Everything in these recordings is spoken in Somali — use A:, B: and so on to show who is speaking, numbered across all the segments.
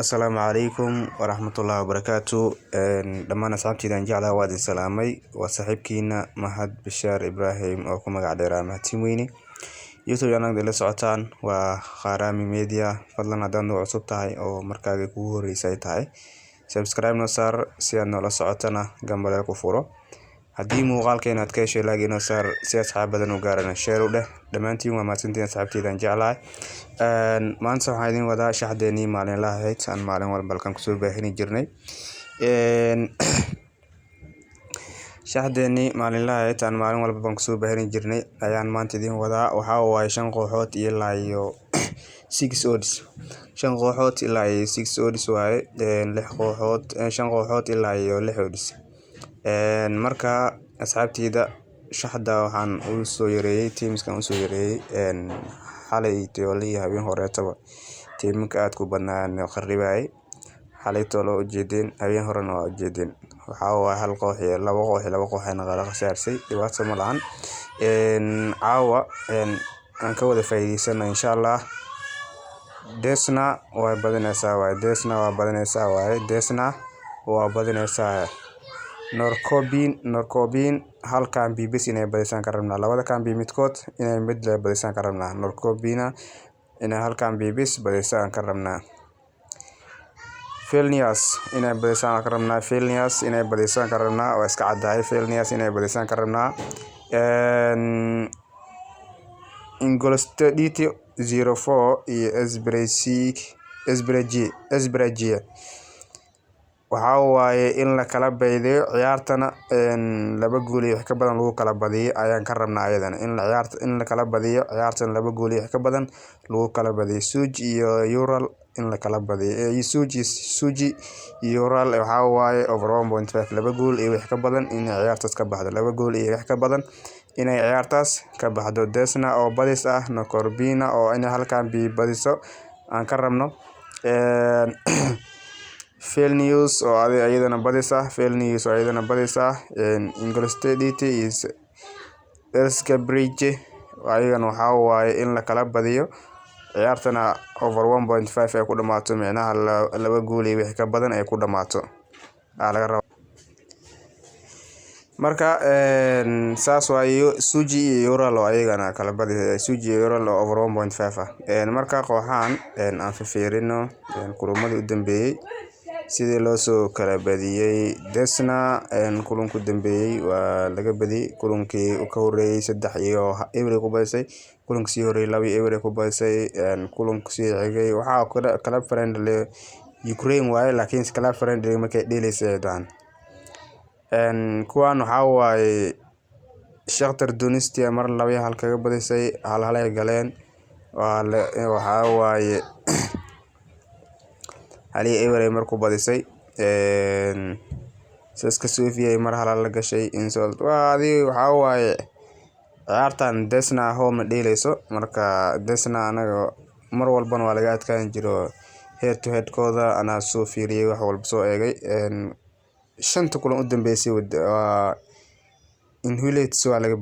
A: Asalaamu calaykum waraxmatullaahi wabarakaatu. Dhammaan asxaabtayda jeclaa waa idin salaamay. Waa saaxiibkiina Mahad Bishaar Ibraahim oo ku magac dheeraa Mahadsin Weyne. YouTube channel la socotaan waa Kharami Media. Fadlan haddaad nagu cusub tahay oo markaaga kugu horeysay tahay, subscribe noo saar si aad noola socotana gambaleel ku furo. haddii muuqaalkeena aad ka heshay like inoo saar si asxaab badan u gaarana share u dheh. Dhammaantiin waa mahadsantiin asxaabtayda jeclahay. maanta waxaan idin wadaa shaxdeennii maalinlaha ahayd aan maalin walba halkan kusoo baahini jirnay. shaxdeennii maalinlaha ahayd aan maalin walba baan kusoo baahini jirnay ayaan maanta idin wadaa. Waxaa waaye 5 kooxood ilaa iyo 6 odds. 5 kooxood ilaa iyo 6 odds waaye. 6 kooxood 5 kooxood ilaa iyo 6 odds. marka asxaabtayda shaxda waxaan u soo yareeyay teamskan u soo yareeyay xalay toole iyo habeen horeetaba teamka aad ku badnaan qarribay xalay toole oo jeedin habeen horena waa jeedin. waxaa waa hal koox iyo laba koox ayna qala khasaarsay dhibaato ma lahan. caawa aan ka wada faa'iideysana insha Allah. Desna waa badanaysaa waaye. Desna waa badanaysaa. Norcobin halkan bibis inay badisaan ka rabnaa. Labada kan midkood inay mid la badisaan ka rabnaa. Norcobina inay halkan bibis badisaan ka rabnaa. Vilnius inay badisaan ka rabnaa. Waa iska cadahay. Vilnius inay badisaan ka rabnaa. Ingolstadt 04 iyo Esbjerg waxaa waaye in la kala baydiyo ciyaartana 2 gool iyo wax ka badan lagu kala badiyo ayaan ka rabnaa ayadana in la kala badiyo ciyaartana 2 gool iyo wax ka badan lagu kala badiyo. Suj iyo Ural in la kala badiyo. Suji iyo Ural waxaa waaye over 1.5 2 gool iyo wax ka badan in ciyaartaas ka baxdo. 2 gool iyo wax ka badan inay ciyaartaas ka baxdo. Desna oo badis ah. Norcobina oo inay halkan badiso aan ka rabno. Vilnius oo ayadana badis ah. Ingolstadt iyo Esbjerg ayagana waxaa waaye in la kala badiyo ciyaartana over 1.5 ay ku dhamaato, micnaha 2 gool iyo wixii ka badan ay ku dhamaato laga rabo. marka saas waaye. Suji iyo Ural oo ayagana kala badiyo. Suji iyo Ural oo over 1.5 ah. marka kooxahan aan fiirino kulamada u dambeeyay sidii loo soo kala badiyay. Desna kulanku dambeeyay waa laga badiyay. kulankii ka horeeyay 3-0 ku badisay. kulankii sii horeeyay 2-0 ku badisay. kulankii sii xigay waxaa kala friendly Ukraine waaye laakiin kala friendly markay dheelaysay daan. kuwan waxaa waaye Shakhtar Donetsk mar 2-1 kaga badisay. hal ay galeen. waxaa waaye hali ever markuu badisay. CSKA Sofia mar hal la gashay. Insult waxaa waaye ciyaartan Desna home dheelayso. marka Desna anaga mar walbana waa laga adkaan jiro head to head kooda ana soo fiiriyay wax walba soo eegay. 5 kulan u dambeysay Inhullets waa laga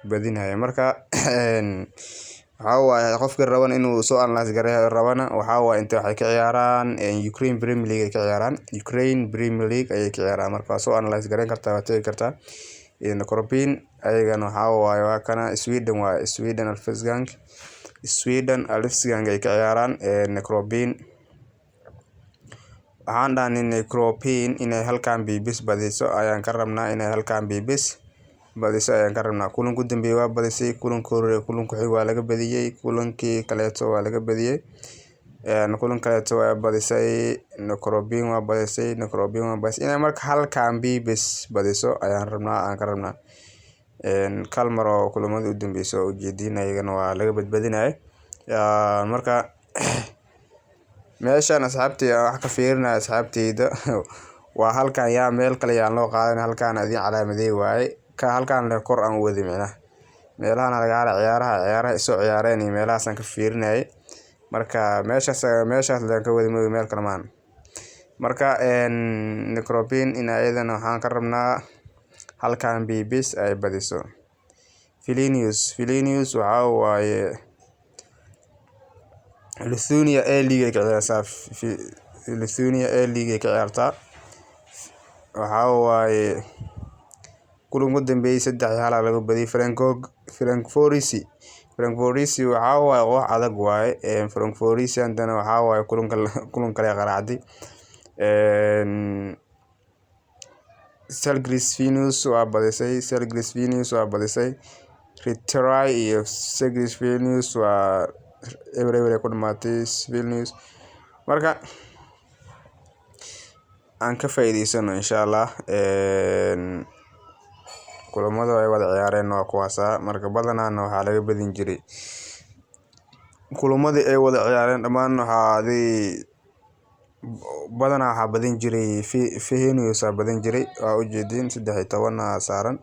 A: badinayay. marka waxaa waaye qofka raban inuu soo analyze gareeyo rabana waxaa waaye inta waxay ka ciyaaraan Ukraine Premier League ay ka ciyaaraan. marka soo analyze gareyn kartaa waa tagi kartaa. Norcobin ayagana waxaa waaye waa kana Sweden Alfsgang ay ka ciyaaraan. Norcobin waxaan dhahnay Norcobin inay halkan bibis badiso ayaan ka rabnaa. kulanku dambeeyay waa badisay. kulanku xig waa laga badiyay. kulankii kaleeto waa laga badiyay. waa badisay. Norcobin waa badisay. inay marka halkan bibis badiso ayaan ka rabnaa. Kalmar oo kulamada u dambeysay oo jeedin ayagana waa laga badbadinay. marka meeshan asxaabtayda wax ka fiirinaya asxaabtayda waa halkan yaa meel kale yaa loo qaadan. halkan adii calaamadey waaye. halkan le kor aan wadi meelahan laga ciyaaraha soo ciyaareen iyo meelahaas aan ka fiirinay. marka meeshaas la ka wadi meel kale maan. marka Norcobin in ayadana waxaan ka rabnaa halkan bibis ay badiso. Vilnius waxaa waaye Lithuania A League ka ciyaartaa Lithuania A League ka ciyaartaa waxa waaye kulan ugu dambeeyay 3-1 laga badiyay Frankfurt waxa waaye wax adag waaye Frankfurt andana waxa waaye kulan kale qaraacday Žalgiris Vilnius waa badisay Retry iyo Žalgiris Vilnius waa eber ku dhamaatay Vilnius marka aan ka faa'iideysano insha Allah kulamada ay wada ciyaareen waa kuwaasa marka badanaa waxa laga badin jiray kulamadii ay wada ciyaareen dhamaan waxa badin jiray Vilnius badin jiray waa u jeedin 13 saaran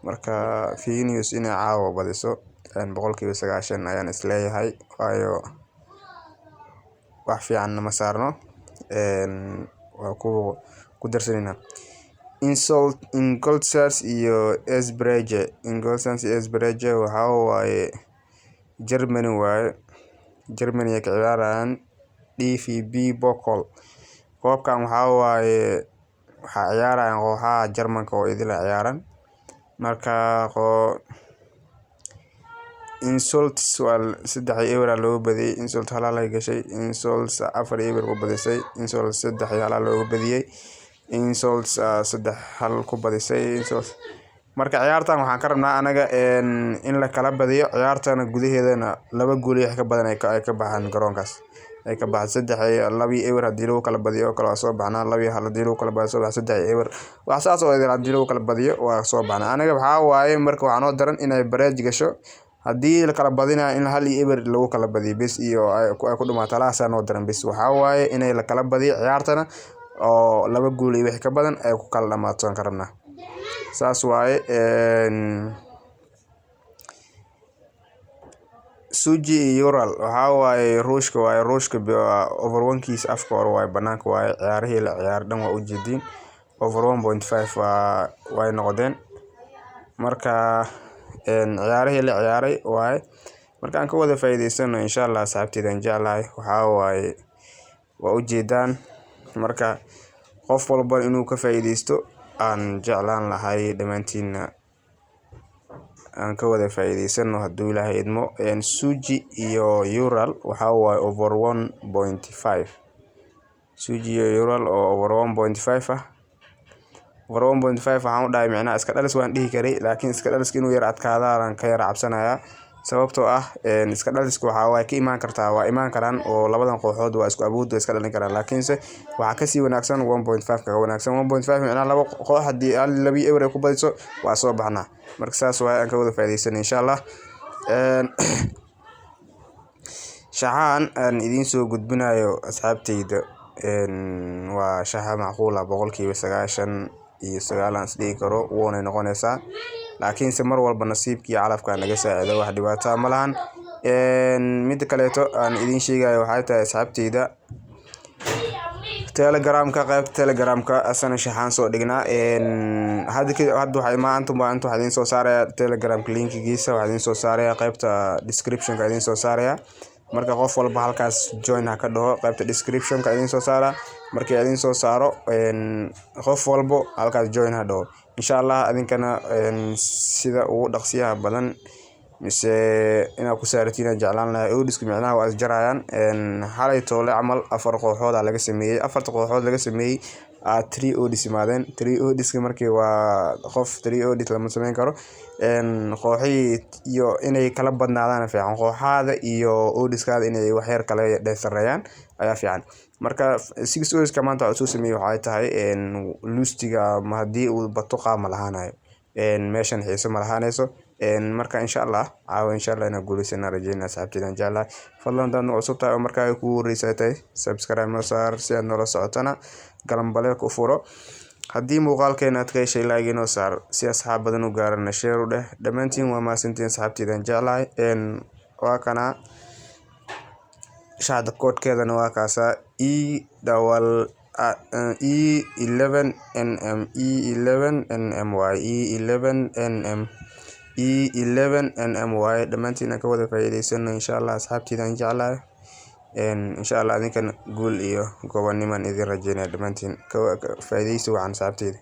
A: marka Vilnius inay caawa badiso 90% ayaan isleeyahay waayo wax fiican ma saarno waa ku darsanina Ingolstadt iyo Esbjerg waxa waaye Germany ka ciyaarayaan DFB Pokal koobkan waxa waaye waxa ciyaarayaan kooxaha Jarmalka oo idil ciyaaran marka Ingolstadt waa 3-0 loo badiyay Ingolstadt halay gashay Ingolstadt 4-0 ku badisay Ingolstadt 3-1 loo badiyay Ingolstadt 3-1 ku badisay marka ciyaartan waxaan ka rabnaa anaga in la kala badiyo ciyaartana gudaheedana 2 gool iyo ka badan ay ka baxaan garoonkaas ay ka baxaan 3-2 hadii lagu kala badiyo kala soo baxnaa 2-1 hadii lagu kala badiyo soo baxaa 3-0 wax saas oo hadii lagu kala badiyo waa soo baxnaa anaga waxa waaye marka waxaan oo daran inay bareej gasho hadii la kala badinaa in 1-0 lagu kala badiyo bis iyo ay ku dhamaatay laasaan oo daran bis waxa waaye inay la kala badiyo ciyaartana oo 2 gool iyo ka badan ay ku kala dhamaato aan ka rabnaa saas waaye Suji Ural waxa waaye Ruushka over 1kiis afka hore waaye banaanka waaye ciyaarihii la ciyaar dhan waa u jeedin over 1.5 way noqdeen marka ciyaarihii la ciyaaray waaye marka aan ka wada faa'iideysano insha Allah saabtidan jeclahay waxa waaye waa u jeedaan marka qof walba inuu ka faa'iideysto aan jeclaan lahay dhamaantiina aan ka wada faa'iideysano haduu Ilaahay idmo Suji iyo Ural waxa waaye over 1.5 Suji iyo Ural oo over 1.5 over 1.5 waxaan u dhahay macna iska dhalis waan dhihi karay laakiin iska dhaliska inuu yar adkaadaan ka yar cabsanaya sababtoo ah iska dhaliska waxa waaye ka imaan kartaa waa imaan karaan oo labadan kooxood waa isku awood iska dhalin karaan laakiinse waxa ka sii wanaagsan 1.5 ka wanaagsan 1.5 macna laba koox hadii 2 ku badiso waa soo baxnaa marka saas waa aan ka wada faa'iideysan insha Allah shaxan aan idin soo gudbinayo asxaabteyda waa shaxa macquul ah 99% aan isdhihi karo woona noqonaysaa laakiinse mar walba nasiibkii calafka naga saacido wax dhibaato ma lahan mid kaleeto aan idin sheegayo waxa tahay asxaabteyda Telegramka asana shaxan soo dhignaa hadda waxa maanta waxa idin soo saaraya Telegram linkigiisa waxa idin soo saaraya qaybta description-ka idin soo saaraya marka qof walba halkaas join ha ka dhaho qaybta description-ka idin soo saara markii idin soo saaro qof walba halkaas join ha dhaho insha Allah adinkana sida ugu dhaqsiyaha badan mise ina ku saaratina jeclaan lahay oo disku macnaha waa isjarayaan xalay toole amal 4 kooxood laga sameeyay 4 kooxood laga sameeyay 3 odis imaadeen 3 odiska markii waa qof 3 odis lama sameyn karo kooxii iyo inay kala badnaadaan fiican kooxaada iyo odiskaada inay wax yar kala dheesareeyaan ayaa fiican marka 6 odiska maanta oo soo sameeyay waxa ay tahay lustiga ma hadii uu bato qaam lahaanayo meeshan xiiso ma lahaanayso marka insha Allah ina guuleysana rajeynaa asxaabteydan jeclahay fadlan dad cusub tahay oo markaa ay ku wareysatay subscribe noo saar si aad noola socotana galambale ku furo hadii muuqaalkeena aad ka heshay like inoo saar si asxaab badan u gaarana share u dheh dhamaantiin waa maasantiin asxaabteydan jeclahay waa kana shaada koodkeedana waa kaasa E11nm waaye dhamaantiin ka wada faa'iideysano insha Allah asxaabteydan jeclahay insha Allah idinkana guul iyo gobonimo idin rajeynaya dhamaantiin. Faa'iidaysi wacan saaxiibtayda.